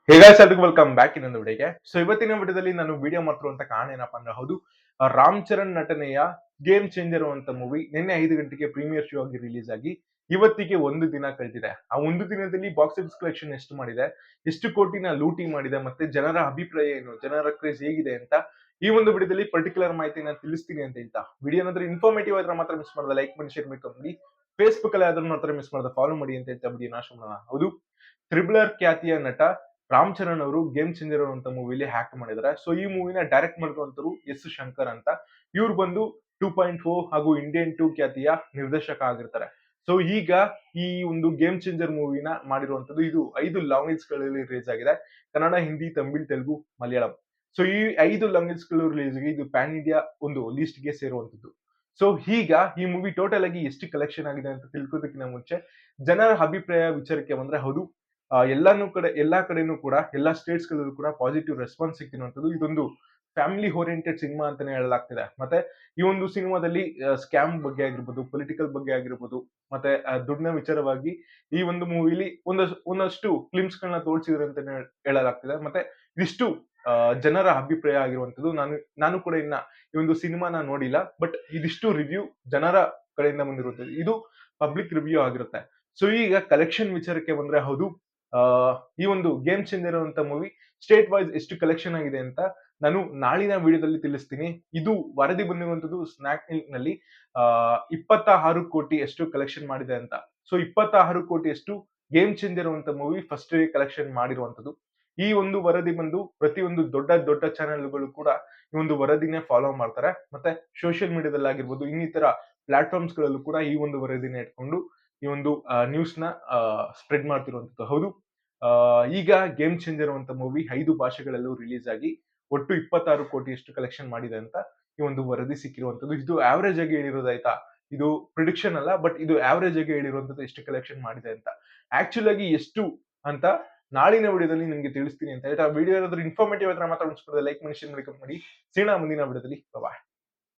ಎಲ್ರಿಗೂ welcome back ಇನ್ನೊಂದು ವಿಡಿಯೋಗೆ. ಇವತ್ತಿನ ವಿಡಿಯೋದಲ್ಲಿ ನಾನು ವಿಡಿಯೋ ಮಾಡ್ತಿರುವಂತ ಕಾರಣ ಏನಪ್ಪಾ ಅಂದ್ರೆ ಹೌದು, ರಾಮ್ ಚರಣ್ ನಟನೆಯ ಗೇಮ್ ಚೇಂಜರ್ ಅಂತ ಮೂವಿ ನಿನ್ನೆ 5 ಗಂಟೆಗೆ ಪ್ರೀಮಿಯರ್ ಶೋ ಆಗಿ ರಿಲೀಸ್ ಆಗಿ ಇವತ್ತಿಗೆ ಒಂದು ದಿನ ಕಳೆದಿದೆ. ಆ ಒಂದು ದಿನದಲ್ಲಿ ಬಾಕ್ಸ್ ಆಫೀಸ್ ಕಲೆಕ್ಷನ್ ಎಷ್ಟು ಮಾಡಿದೆ, ಎಷ್ಟು ಕೋಟಿನ ಲೂಟಿ ಮಾಡಿದೆ, ಮತ್ತೆ ಜನರ ಅಭಿಪ್ರಾಯ ಏನು, ಜನರ ಕ್ರೇಜ್ ಹೇಗಿದೆ ಅಂತ ಈ ಒಂದು ವಿಡಿಯೋದಲ್ಲಿ ಪರ್ಟಿಕ್ಯುಲರ್ ಮಾಹಿತಿ ನಾನು ತಿಳಿಸ್ತೀನಿ ಅಂತ ಹೇಳ್ತಾ, ವಿಡಿಯೋ ಏನಾದ್ರೂ ಇನ್ಫಾರ್ಮೇಟಿವ್ ಆದ್ರೆ ಮಾತ್ರ ಮಿಸ್ ಮಾಡದ ಲೈಕ್ ಮಾಡಿ, ಶೇರ್ ಮಾಡಿ, ಫೇಸ್ಬುಕ್ ಅಲ್ಲಿ ಆದ್ರೂ ಮಾತ್ರ ಮಿಸ್ ಮಾಡದ ಫಾಲೋ ಮಾಡಿ ಅಂತ ಹೇಳ್ತಾ ವಿಡಿಯೋ ನಾಶ ಮಾಡೋಣ. ಹೌದು, ತ್ರಿಬಲರ್ ಖ್ಯಾತಿಯ ನಟ ರಾಮ್ ಚರಣ್ ಅವರು ಗೇಮ್ ಚೇಂಜರ್ ಅಂತ ಮೂವಿಲಿ ಹ್ಯಾಕ್ ಮಾಡಿದ್ದಾರೆ. ಈ ಮೂವಿನ ಡೈರೆಕ್ಟ್ ಮಾಡಿರುವಂತರು ಎಸ್ ಶಂಕರ್ ಅಂತ. ಇವ್ರು ಬಂದು 2.0 ಹಾಗೂ ಇಂಡಿಯನ್ 2 ಖ್ಯಾತಿಯ ನಿರ್ದೇಶಕ ಆಗಿರ್ತಾರೆ. ಈಗ ಈ ಒಂದು ಗೇಮ್ ಚೇಂಜರ್ ಮೂವಿನ ಮಾಡಿರುವಂತದ್ದು ಇದು 5 ಲ್ಯಾಂಗ್ವೇಜ್ ಗಳಲ್ಲಿ ರಿಲೀಸ್ ಆಗಿದೆ. ಕನ್ನಡ, ಹಿಂದಿ, ತಮಿಳ್, ತೆಲುಗು, ಮಲಯಾಳಂ. ಈ 5 ಲ್ಯಾಂಗ್ವೇಜ್ ಗಳು ರಿಲೀಸ್ ಆಗಿ ಇದು ಪ್ಯಾನ್ ಇಂಡಿಯಾ ಒಂದು ಲಿಸ್ಟ್ ಗೆ ಸೇರುವಂತದ್ದು. ಈಗ ಈ ಮೂವಿ ಟೋಟಲ್ ಆಗಿ ಎಷ್ಟು ಕಲೆಕ್ಷನ್ ಆಗಿದೆ ಅಂತ ತಿಳ್ಕೋದಕ್ಕಿಂತ ಮುಂಚೆ ಜನರ ಅಭಿಪ್ರಾಯ ವಿಚಾರಕ್ಕೆ ಬಂದ್ರೆ ಹೌದು, ಎಲ್ಲಾ ಕಡೆನೂ ಕೂಡ ಎಲ್ಲಾ ಸ್ಟೇಟ್ಸ್ ಗಳಲ್ಲೂ ಕೂಡ ಪಾಸಿಟಿವ್ ರೆಸ್ಪಾನ್ಸ್ ಸಿಗ್ತಿರುವಂತದ್ದು. ಇದೊಂದು ಫ್ಯಾಮಿಲಿ ಓರಿಯೆಂಟೆಡ್ ಸಿನಿಮಾ ಅಂತಾನೆ ಹೇಳಲಾಗ್ತಿದೆ. ಮತ್ತೆ ಈ ಒಂದು ಸಿನಿಮಾದಲ್ಲಿ ಸ್ಕ್ಯಾಮ್ ಬಗ್ಗೆ ಆಗಿರ್ಬೋದು, ಪೊಲಿಟಿಕಲ್ ಬಗ್ಗೆ ಆಗಿರ್ಬೋದು, ಮತ್ತೆ ದುಡ್ಡಿನ ವಿಚಾರವಾಗಿ ಈ ಒಂದು ಮೂವಿಲಿ ಒಂದಷ್ಟು ಕ್ಲಿಮ್ಸ್ ಗಳನ್ನ ತೋರಿಸಿದ್ರೆ ಅಂತ ಹೇಳಲಾಗ್ತಿದೆ. ಮತ್ತೆ ಇದಿಷ್ಟು ಜನರ ಅಭಿಪ್ರಾಯ ಆಗಿರುವಂತದ್ದು. ನಾನು ಕೂಡ ಇನ್ನ ಈ ಒಂದು ಸಿನಿಮಾನ ನೋಡಿಲ್ಲ, ಬಟ್ ಇದಿಷ್ಟು ರಿವ್ಯೂ ಜನರ ಕಡೆಯಿಂದ ಬಂದಿರುತ್ತದೆ. ಇದು ಪಬ್ಲಿಕ್ ರಿವ್ಯೂ ಆಗಿರುತ್ತೆ. ಈಗ ಕಲೆಕ್ಷನ್ ವಿಚಾರಕ್ಕೆ ಬಂದ್ರೆ ಹೌದು, ಈ ಒಂದು ಗೇಮ್ ಚೇಂಜರ್ ಅಂತ ಮೂವಿ ಸ್ಟೇಟ್ ವೈಸ್ ಎಷ್ಟು ಕಲೆಕ್ಷನ್ ಆಗಿದೆ ಅಂತ ನಾನು ನಾಳಿನ ವಿಡಿಯೋದಲ್ಲಿ ತಿಳಿಸ್ತೀನಿ. ಇದು ವರದಿ ಬಂದಿರುವಂತದ್ದು ಸ್ನ್ಯಾಕ್ ನಲ್ಲಿ 26 ಕೋಟಿ ಎಷ್ಟು ಕಲೆಕ್ಷನ್ ಮಾಡಿದೆ ಅಂತ. 26 ಕೋಟಿ ಎಷ್ಟು ಗೇಮ್ ಚೇಂಜರ್ ಅಂತ ಮೂವಿ ಫಸ್ಟ್ ಡೇ ಕಲೆಕ್ಷನ್ ಮಾಡಿರುವಂತದ್ದು. ಈ ಒಂದು ವರದಿ ಬಂದು ಪ್ರತಿಯೊಂದು ದೊಡ್ಡ ದೊಡ್ಡ ಚಾನೆಲ್ಗಳು ಕೂಡ ಈ ಒಂದು ವರದಿನೇ ಫಾಲೋ ಮಾಡ್ತಾರೆ. ಮತ್ತೆ ಸೋಷಿಯಲ್ ಮೀಡಿಯಾದಲ್ಲಿ ಆಗಿರ್ಬೋದು, ಇನ್ನಿತರ ಪ್ಲಾಟ್ಫಾರ್ಮ್ಸ್ ಗಳಲ್ಲೂ ಕೂಡ ಈ ಒಂದು ವರದಿನ ಇಟ್ಕೊಂಡು ಈ ಒಂದು ನ್ಯೂಸ್ ನ ಸ್ಪ್ರೆಡ್ ಮಾಡ್ತಿರುವಂತದ್ದು. ಹೌದು, ಈಗ ಗೇಮ್ ಚೇಂಜರ್ ಅಂತ ಮೂವಿ 5 ಭಾಷೆಗಳಲ್ಲೂ ರಿಲೀಸ್ ಆಗಿ ಒಟ್ಟು 26 ಕೋಟಿಯಷ್ಟು ಕಲೆಕ್ಷನ್ ಮಾಡಿದೆ ಅಂತ ಈ ಒಂದು ವರದಿ ಸಿಕ್ಕಿರುವಂತದ್ದು. ಇದು ಆವರೇಜ್ ಆಗಿ ಹೇಳಿರೋದಾಯ್ತಾ, ಇದು ಪ್ರಿಡಿಕ್ಷನ್ ಅಲ್ಲ, ಬಟ್ ಇದು ಆವರೇಜ್ ಆಗಿ ಹೇಳಿರುವಂತದ್ದು ಎಷ್ಟು ಕಲೆಕ್ಷನ್ ಮಾಡಿದೆ ಅಂತ. ಆಕ್ಚುಲ್ ಆಗಿ ಎಷ್ಟು ಅಂತ ನಾಳಿನ ವಿಡಿಯೋದಲ್ಲಿ ನಿಮ್ಗೆ ತಿಳಿಸ್ತೀನಿ ಅಂತ ಹೇಳ್ತಾ, ವಿಡಿಯೋ ಏನಾದ್ರು ಇನ್ಫಾರ್ಮೇಟಿವ್ ಆದ್ರೆ ಮಾತ್ರ ಲೈಕ್ ಮಾಡಿ, ಶೇರ್ ಮಾಡಿ, ಕಮೆಂಟ್ ಮಾಡಿ. ಸಿಗೋಣ ಮುಂದಿನ ವಿಡಿಯೋದಲ್ಲಿ. ಬಾಯ್.